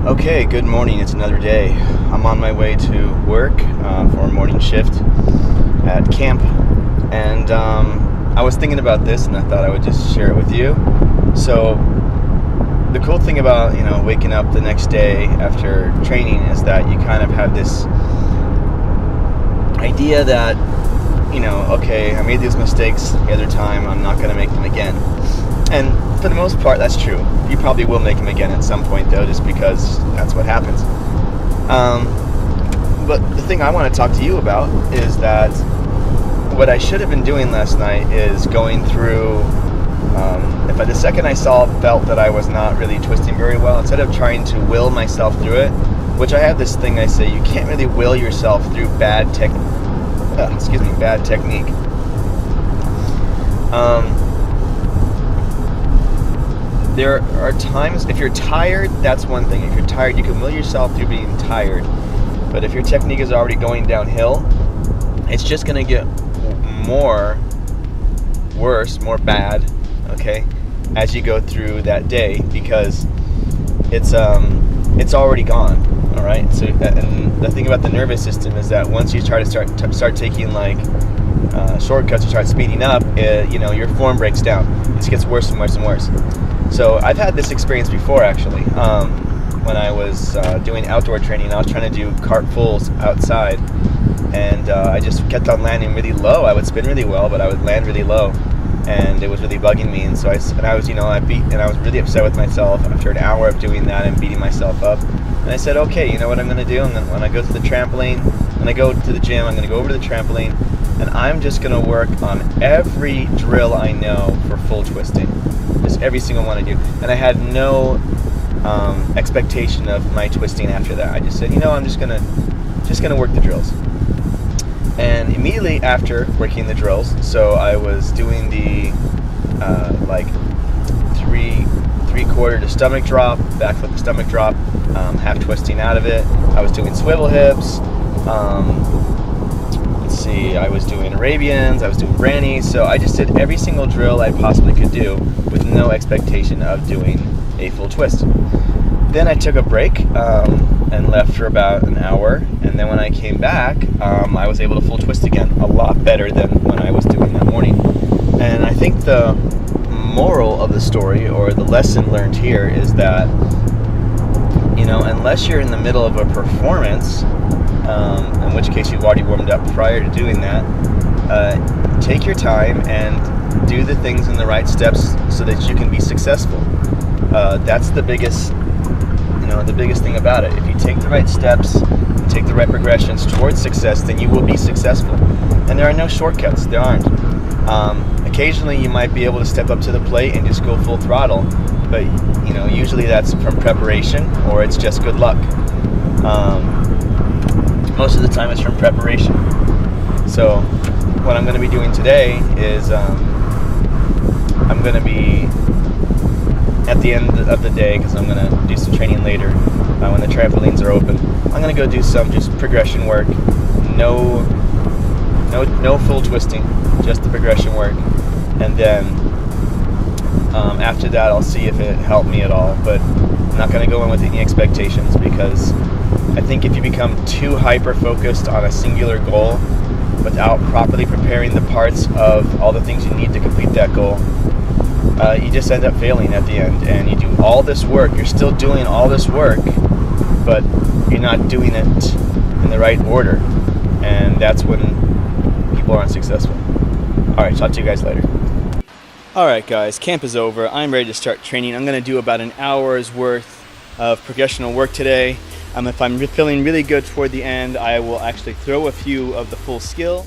Okay, good morning. It's another day. I'm on my way to work for a morning shift at camp, and I was thinking about this, and I thought I would just share it with you. So, the cool thing about waking up the next day after training is that you kind of have this idea that okay, I made these mistakes the other time. I'm not going to make them again. And for the most part, that's true. You probably will make them again at some point, though, just because that's what happens. But the thing I want to talk to you about is that what I should have been doing last night is going through, the second I felt that I was not really twisting very well, instead of trying to will myself through it, which I have this thing I say, you can't really will yourself through bad technique. There are times, if you're tired, that's one thing. If you're tired, you can will yourself through being tired. But if your technique is already going downhill, it's just going to get worse, more bad, okay, as you go through that day, because it's already gone, all right? So, and the thing about the nervous system is that once you try to start taking shortcuts or start speeding up, your form breaks down. It just gets worse and worse and worse. So I've had this experience before, actually. When I was doing outdoor training, I was trying to do cartfuls outside, and I just kept on landing really low. I would spin really well, but I would land really low, and it was really bugging me. And so I was really upset with myself after an hour of doing that and beating myself up. And I said, okay, you know what I'm going to do? When I go to the trampoline, when I go to the gym, I'm going to go over to the trampoline, and I'm just going to work on every drill I know for full twisting. Just every single one I do. And I had no expectation of my twisting after that. I just said, I'm just gonna work the drills. And immediately after working the drills, so I was doing the three-quarter to stomach drop, backflip to stomach drop, half twisting out of it. I was doing swivel hips. I was doing Arabians, I was doing brani, so I just did every single drill I possibly could do with no expectation of doing a full twist. Then I took a break and left for about an hour, and then when I came back, I was able to full twist again, a lot better than when I was doing that morning. And I think the moral of the story, or the lesson learned here, is that unless you're in the middle of a performance, in which case you've already warmed up prior to doing that, take your time and do the things in the right steps so that you can be successful. That's the biggest thing about it. If you take the right steps, take the right progressions towards success, then you will be successful. And there are no shortcuts. There aren't. Occasionally you might be able to step up to the plate and just go full throttle, but usually that's from preparation, or it's just good luck. Most of the time it's from preparation. So what I'm going to be doing today is I'm going to be at the end of the day, because I'm going to do some training later when the trampolines are open. I'm going to go do some just progression work. No full twisting, just the progression work. And then after that, I'll see if it helped me at all. But I'm not going to go in with any expectations, because I think if you become too hyper-focused on a singular goal without properly preparing the parts of all the things you need to complete that goal, you just end up failing at the end. And you do all this work, you're still doing all this work, but you're not doing it in the right order. And that's when people are unsuccessful. Alright, talk to you guys later. Alright guys, camp is over. I'm ready to start training. I'm going to do about an hour's worth of progressional work today. If I'm feeling really good toward the end, I will actually throw a few of the full skill.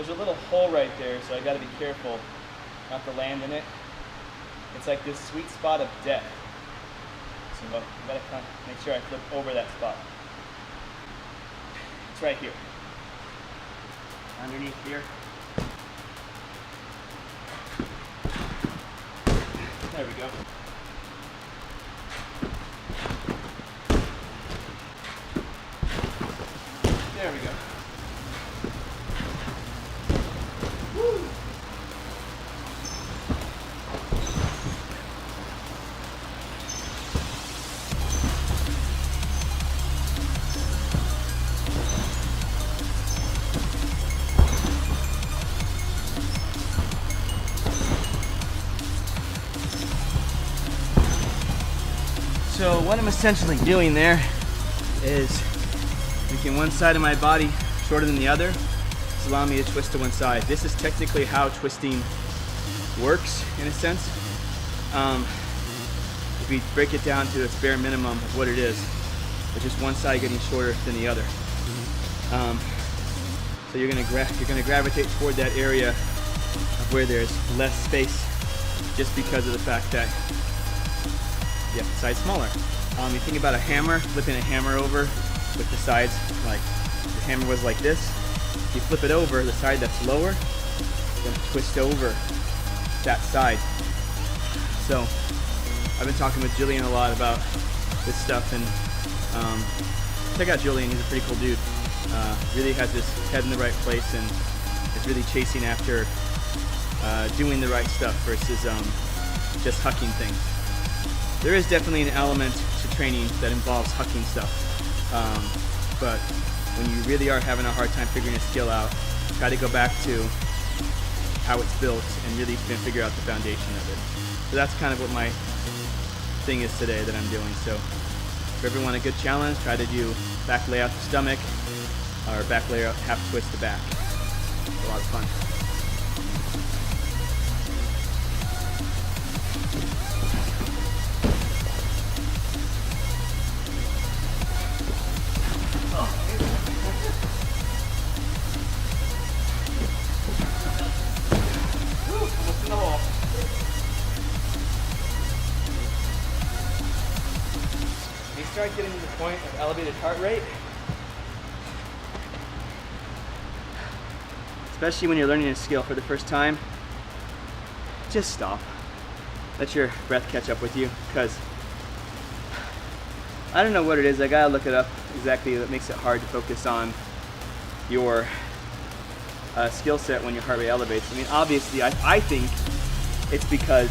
there's a little hole right there, so I got to be careful not to land in it. It's like this sweet spot of death. So I gotta kind of make sure I flip over that spot. It's right here. Underneath here. There we go. There we go. Woo. So what I'm essentially doing there is making one side of my body shorter than the other. It's allowing me to twist to one side. This is technically how twisting works in a sense. If we break it down to its bare minimum of what it is, it's just one side getting shorter than the other. So you're gonna gravitate toward that area of where there's less space, just because of the fact that you have the sides smaller. You think about a hammer, flipping a hammer over with the sides, like the hammer was like this. If you flip it over, the side that's lower, you're gonna twist over that side. So I've been talking with Jillian a lot about this stuff, and check out Julian, he's a pretty cool dude. Really has his head in the right place and is really chasing after doing the right stuff versus just hucking things. There is definitely an element to training that involves hucking stuff, but when you really are having a hard time figuring a skill out, try to go back to how it's built and really figure out the foundation of it. So that's kind of what my thing is today that I'm doing. So for everyone, a good challenge, try to do back layout the stomach or back layout half twist the back. It's a lot of fun. Start getting to the point of elevated heart rate, especially when you're learning a skill for the first time, just stop. Let your breath catch up with you, because I don't know what it is. I gotta look it up exactly. That makes it hard to focus on your skill set when your heart rate elevates. I mean, obviously, I think it's because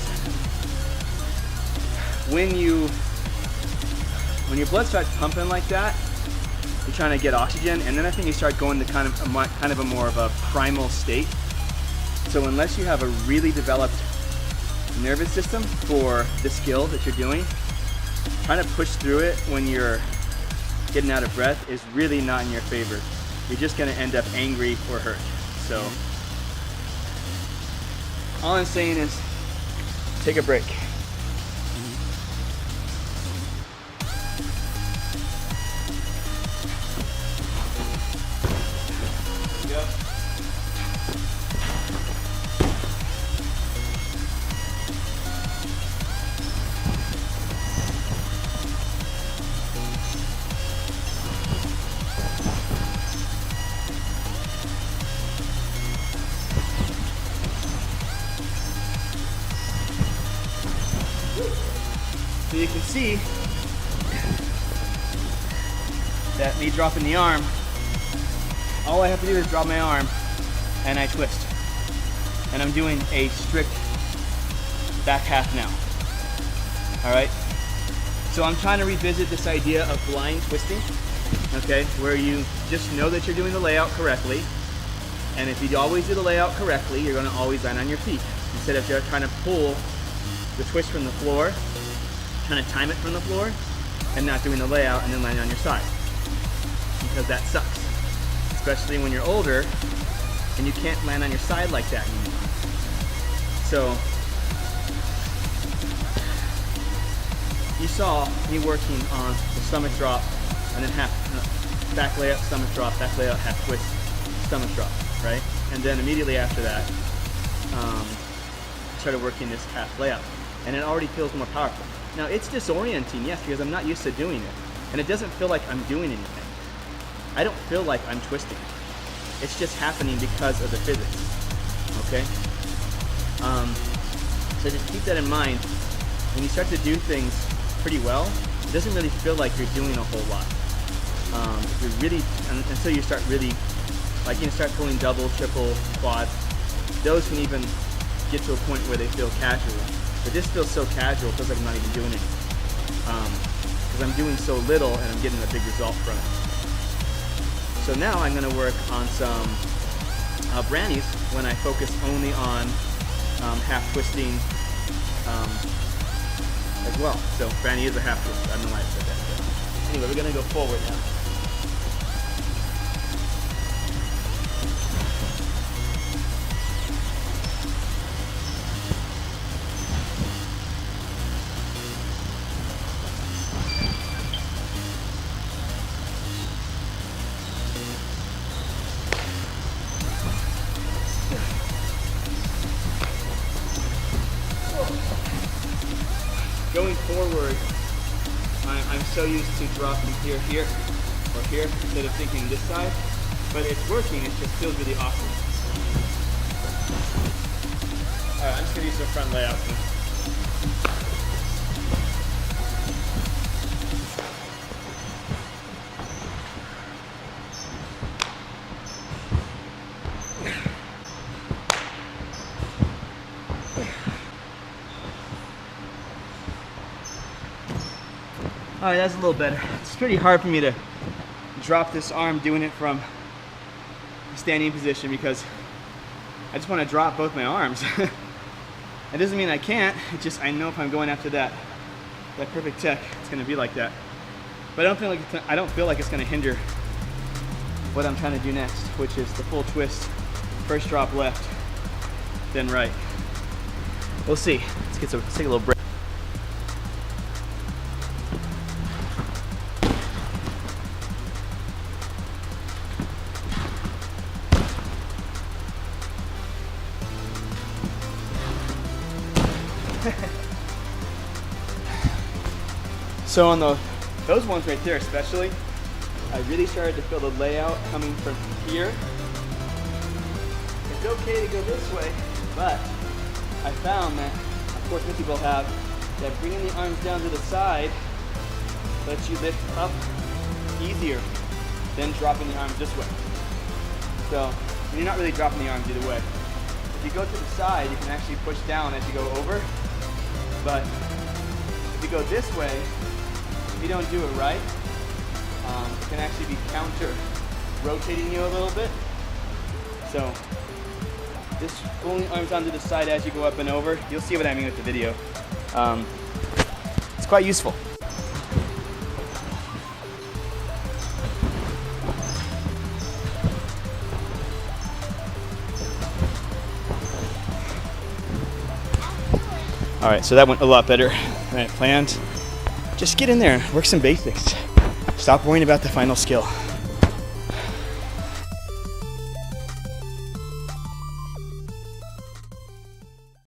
when your blood starts pumping like that, you're trying to get oxygen, and then I think you start going to kind of a more of a primal state. So unless you have a really developed nervous system for the skill that you're doing, trying to push through it when you're getting out of breath is really not in your favor. You're just going to end up angry or hurt. So all I'm saying is take a break. So you can see that me dropping the arm, all I have to do is drop my arm and I twist. And I'm doing a strict back half now. Alright? So I'm trying to revisit this idea of blind twisting, okay, where you just know that you're doing the layout correctly. And if you always do the layout correctly, you're going to always land on your feet. Instead of just trying to pull the twist from the floor, trying to time it from the floor, and not doing the layout and then landing on your side. Because that sucks. Especially when you're older and you can't land on your side like that anymore. So, you saw me working on the stomach drop and then back layout, stomach drop, back layout, half twist, stomach drop, right? And then immediately after that, I started working this half layout, and it already feels more powerful. Now it's disorienting, yes, because I'm not used to doing it, and it doesn't feel like I'm doing anything. I don't feel like I'm twisting. It's just happening because of the physics, okay? So just keep that in mind. When you start to do things pretty well, it doesn't really feel like you're doing a whole lot. If you're really, until you start really, like you can start pulling double, triple, quad. Those can even get to a point where they feel casual. But this feels so casual, it feels like I'm not even doing it. Because I'm doing so little and I'm getting a big result from it. So now I'm going to work on some branis when I focus only on half twisting as well. So brani is a half twist. I don't know why I said that. But anyway, we're going to go forward now. Going forward, I'm so used to dropping here, or here, instead of thinking this side, but it's working, it just feels really awesome. Alright, I'm just going to use some front layouts now. Alright, that's a little better. It's pretty hard for me to drop this arm doing it from a standing position because I just want to drop both my arms. It doesn't mean I can't, it's just I know if I'm going after that perfect tech, it's going to be like that. But I don't feel like it's going to hinder what I'm trying to do next, which is the full twist, first drop left, then right. We'll see. Let's take a little break. So on those ones right there especially, I really started to feel the layout coming from here. It's okay to go this way, but I found that, of course many people have, that bringing the arms down to the side lets you lift up easier than dropping the arms this way. So you're not really dropping the arms either way. If you go to the side, you can actually push down as you go over, but if you go this way, if you don't do it right, it can actually be counter-rotating you a little bit. So just pulling arms onto the side as you go up and over, you'll see what I mean with the video. It's quite useful. All right, so that went a lot better than I planned. Just get in there and work some basics. Stop worrying about the final skill.